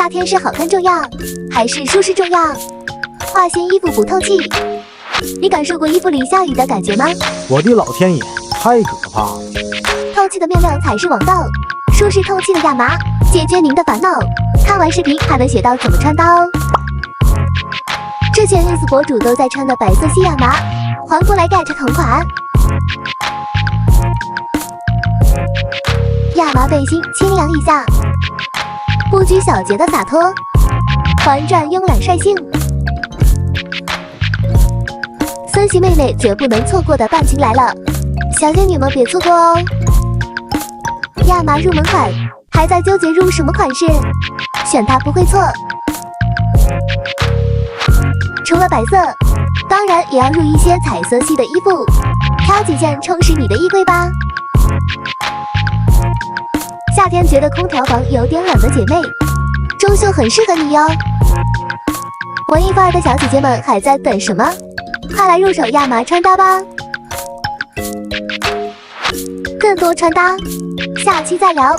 夏天是好看重要，还是舒适重要？化纤衣服不透气，你感受过衣服里下雨的感觉吗？我的老天爷，太可怕了！透气的面料才是王道，舒适透气的亚麻，解决您的烦恼。看完视频还能学到怎么穿搭哦。这些 ins 博主都在穿的白色细亚麻，还不来盖着同款。亚麻背心清凉一下，不拘小节的洒脱，环转慵懒率性。森系妹妹绝不能错过的半裙来了，小仙女们别错过哦！亚麻入门款，还在纠结入什么款式？选它不会错。除了白色，当然也要入一些彩色系的衣服，挑几件充实你的衣柜吧。夏天觉得空调房有点冷的姐妹，中袖很适合你哟。文艺范儿的小姐姐们还在等什么？快来入手亚麻穿搭吧！更多穿搭，下期再聊。